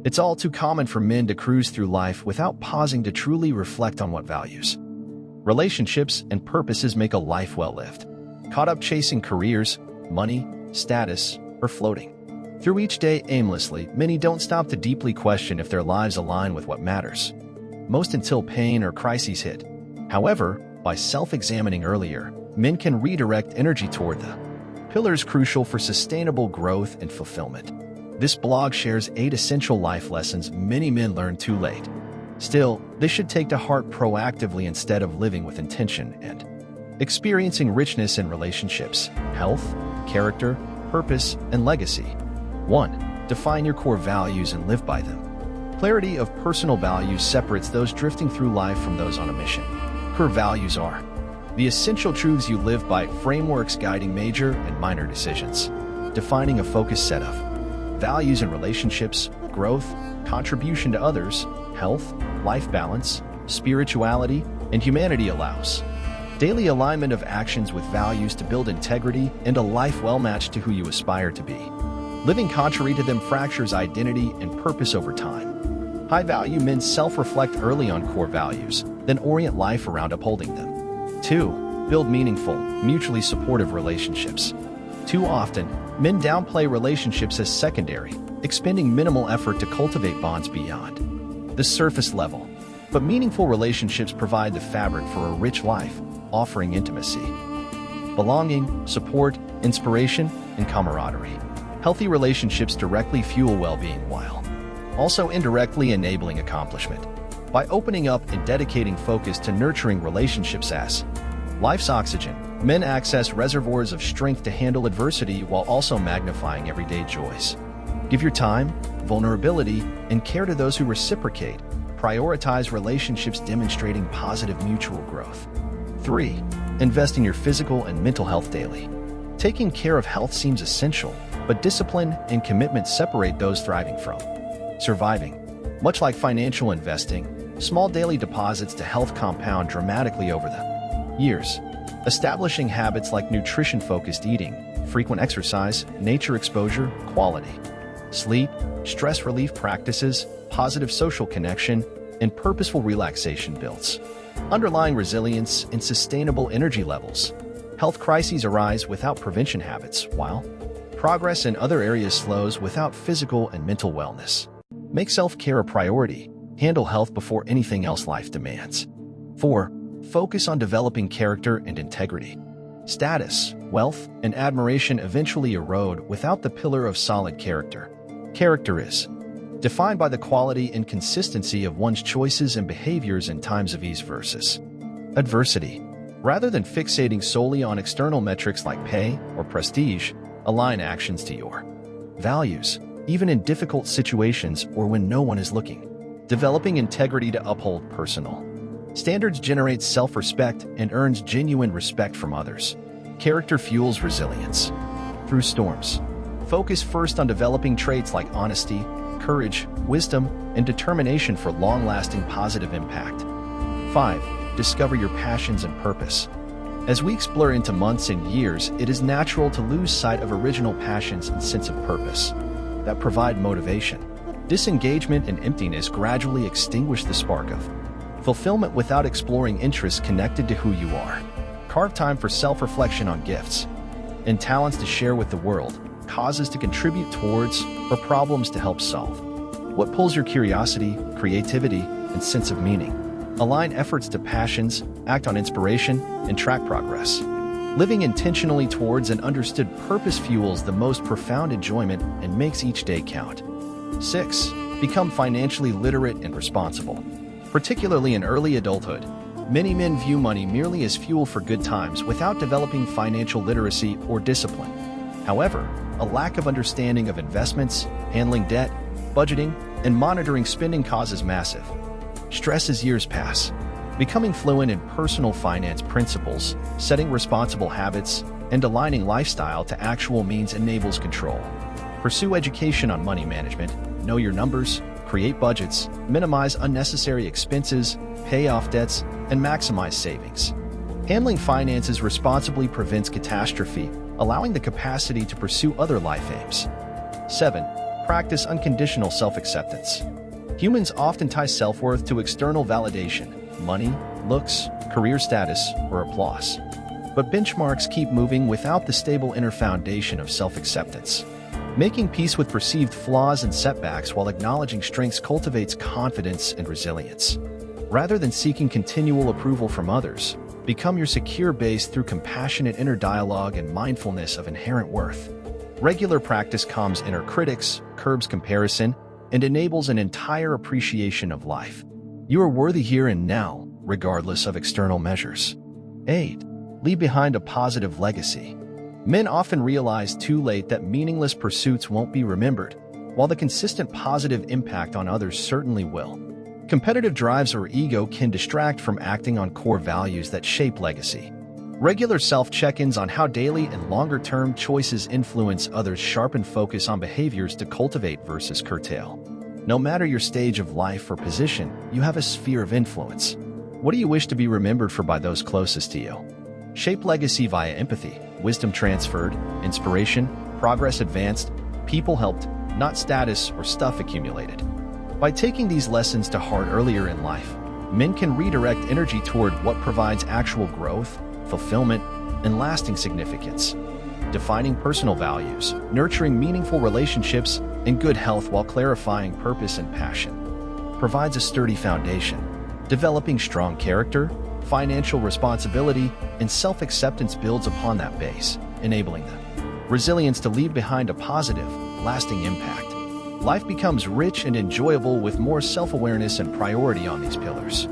It's all too common for men to cruise through life without pausing to truly reflect on what values, relationships, and purposes make a life well lived. Caught up chasing careers, money, status, or floating through each day aimlessly, many don't stop to deeply question if their lives align with what matters most until pain or crises hit. However, by self-examining earlier, men can redirect energy toward the pillars crucial for sustainable growth and fulfillment. This blog shares 8 essential life lessons many men learn too late. Still, they should take to heart proactively instead of living with intention and experiencing richness in relationships, health, character, purpose, and legacy. 1. Define your core values and live by them. Clarity of personal values separates those drifting through life from those on a mission. Core values are the essential truths you live by, frameworks guiding major and minor decisions. Defining a focused set of values in relationships, growth, contribution to others, health, life balance, spirituality, and humanity allows daily alignment of actions with values to build integrity and a life well-matched to who you aspire to be. Living contrary to them fractures identity and purpose over time. High-value men self-reflect early on core values, then orient life around upholding them. 2. Build meaningful, mutually supportive relationships. Too often, men downplay relationships as secondary, expending minimal effort to cultivate bonds beyond the surface level. But meaningful relationships provide the fabric for a rich life, offering intimacy, belonging, support, inspiration, and camaraderie. Healthy relationships directly fuel well-being while also indirectly enabling accomplishment. By opening up and dedicating focus to nurturing relationships as life's oxygen, men access reservoirs of strength to handle adversity while also magnifying everyday joys. Give your time, vulnerability, and care to those who reciprocate. Prioritize relationships demonstrating positive mutual growth. 3. Invest in your physical and mental health daily. Taking care of health seems essential, but discipline and commitment separate those thriving from surviving. Much like financial investing, small daily deposits to health compound dramatically over the years. Establishing habits like nutrition-focused eating, frequent exercise, nature exposure, quality sleep, stress relief practices, positive social connection, and purposeful relaxation builds underlying resilience and sustainable energy levels. Health crises arise without prevention habits, while progress in other areas slows without physical and mental wellness. Make self-care a priority. Handle health before anything else life demands. 4. Focus on developing character and integrity. Status, wealth, and admiration eventually erode without the pillar of solid character. Character is defined by the quality and consistency of one's choices and behaviors in times of ease versus adversity. Rather than fixating solely on external metrics like pay or prestige, align actions to your values, even in difficult situations or when no one is looking. Developing integrity to uphold personal standards generates self-respect and earns genuine respect from others. Character fuels resilience through storms. Focus first on developing traits like honesty, courage, wisdom, and determination for long-lasting positive impact. 5. Discover your passions and purpose. As weeks blur into months and years, it is natural to lose sight of original passions and sense of purpose that provide motivation. Disengagement and emptiness gradually extinguish the spark of fulfillment without exploring interests connected to who you are. Carve time for self-reflection on gifts and talents to share with the world, causes to contribute towards, or problems to help solve. What pulls your curiosity, creativity, and sense of meaning? Align efforts to passions, act on inspiration, and track progress. Living intentionally towards an understood purpose fuels the most profound enjoyment and makes each day count. 6. Become financially literate and responsible. Particularly in early adulthood, many men view money merely as fuel for good times without developing financial literacy or discipline. However, a lack of understanding of investments, handling debt, budgeting, and monitoring spending causes massive stress as years pass. Becoming fluent in personal finance principles, setting responsible habits, and aligning lifestyle to actual means enables control. Pursue education on money management, know your numbers, create budgets, minimize unnecessary expenses, pay off debts, and maximize savings. Handling finances responsibly prevents catastrophe, allowing the capacity to pursue other life aims. 7. practice unconditional self-acceptance. Humans often tie self-worth to external validation, money, looks, career status, or applause. But benchmarks keep moving without the stable inner foundation of self-acceptance. Making peace with perceived flaws and setbacks while acknowledging strengths cultivates confidence and resilience. Rather than seeking continual approval from others, become your secure base through compassionate inner dialogue and mindfulness of inherent worth. Regular practice calms inner critics, curbs comparison, and enables an entire appreciation of life. You are worthy here and now, regardless of external measures. 8. Leave behind a positive legacy. Men often realize too late that meaningless pursuits won't be remembered, while the consistent positive impact on others certainly will. Competitive drives or ego can distract from acting on core values that shape legacy. Regular self-check-ins on how daily and longer-term choices influence others sharpen focus on behaviors to cultivate versus curtail. No matter your stage of life or position, you have a sphere of influence. What do you wish to be remembered for by those closest to you? Shape legacy via empathy, wisdom transferred, inspiration, progress advanced, people helped, not status or stuff accumulated. By taking these lessons to heart earlier in life, men can redirect energy toward what provides actual growth, fulfillment, and lasting significance. Defining personal values, nurturing meaningful relationships, and good health while clarifying purpose and passion provides a sturdy foundation. Developing strong character, financial responsibility, and self-acceptance builds upon that base, enabling the resilience to leave behind a positive, lasting impact. Life becomes rich and enjoyable with more self-awareness and priority on these pillars.